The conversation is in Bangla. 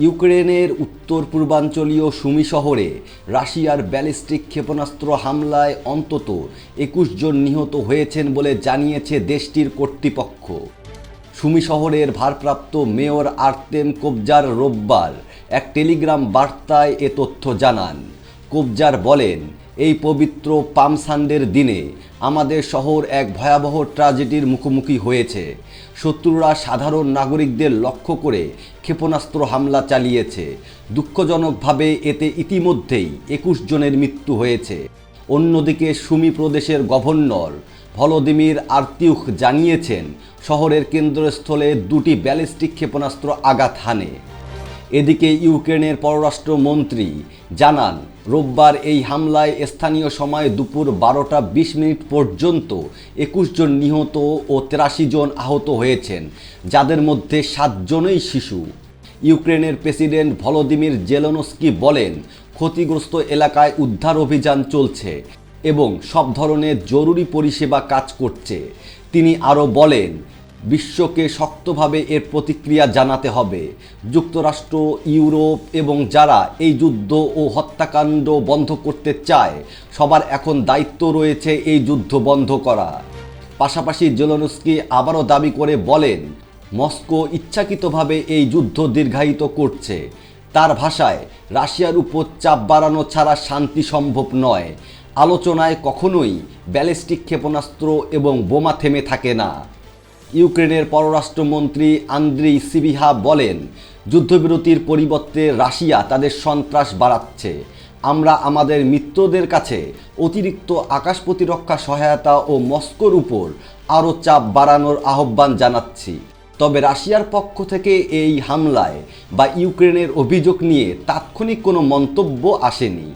ইউক্রেনের উত্তর পূর্বাঞ্চলীয় সুমি শহরে রাশিয়ার ব্যালিস্টিক ক্ষেপণাস্ত্র হামলায় অন্তত ২১ জন নিহত হয়েছেন বলে জানিয়েছে দেশটির কর্তৃপক্ষ। সুমি শহরের ভারপ্রাপ্ত মেয়র আর্তেম কোবজার রোববার এক টেলিগ্রাম বার্তায় এ তথ্য জানান। কোবজার বলেন, এই পবিত্র পাম সানডের দিনে আমাদের শহর এক ভয়াবহ ট্র্যাজেডির মুখোমুখি হয়েছে। শত্রুরা সাধারণ নাগরিকদের লক্ষ্য করে ক্ষেপণাস্ত্র হামলা চালিয়েছে। দুঃখজনকভাবে এতে ইতিমধ্যেই ২১ জনের মৃত্যু হয়েছে। অন্যদিকে সুমি প্রদেশের গভর্নর ভলোদিমির আর্তিউখ জানিয়েছেন, শহরের কেন্দ্রস্থলে দুটি ব্যালিস্টিক ক্ষেপণাস্ত্র আঘাত হানে। এদিকে ইউক্রেনের পররাষ্ট্রমন্ত্রী জানান, রোববার এই হামলায় স্থানীয় সময় দুপুর ১২টা ২০ পর্যন্ত ২১ জন নিহত ও ৮৩ জন আহত হয়েছেন, যাদের মধ্যে ৭ জনই শিশু। ইউক্রেনের প্রেসিডেন্ট ভলোদিমির জেলেনস্কি বলেন, ক্ষতিগ্রস্ত এলাকায় উদ্ধার অভিযান চলছে এবং সব ধরনের জরুরি পরিষেবা কাজ করছে। তিনি আরও বলেন, বিশ্বকে শক্তভাবে এর প্রতিক্রিয়া জানাতে হবে। যুক্তরাষ্ট্র, ইউরোপ এবং যারা এই যুদ্ধ ও হত্যাকাণ্ড বন্ধ করতে চায়, সবার এখন দায়িত্ব রয়েছে এই যুদ্ধ বন্ধ করা। পাশাপাশি জেলেনস্কি আবারও দাবি করে বলেন, মস্কো ইচ্ছাকৃতভাবে এই যুদ্ধ দীর্ঘায়িত করছে। তার ভাষায়, রাশিয়ার উপর চাপ বাড়ানো ছাড়া শান্তি সম্ভব নয়। আলোচনায় কখনোই ব্যালিস্টিক ক্ষেপণাস্ত্র এবং বোমা থেমে থাকে না। ইউক্রেনের পররাষ্ট্রমন্ত্রী আন্দ্রি সিবিহা বলেন, যুদ্ধবিরতির পরিবর্তে রাশিয়া তাদের সন্ত্রাস বাড়াচ্ছে। আমরা আমাদের মিত্রদের কাছে অতিরিক্ত আকাশ প্রতিরক্ষা সহায়তা ও মস্কোর উপর আরও চাপ বাড়ানোর আহ্বান জানাচ্ছি। তবে রাশিয়ার পক্ষ থেকে এই হামলায় বা ইউক্রেনের অভিযোগ নিয়ে তাৎক্ষণিক কোনো মন্তব্য আসেনি।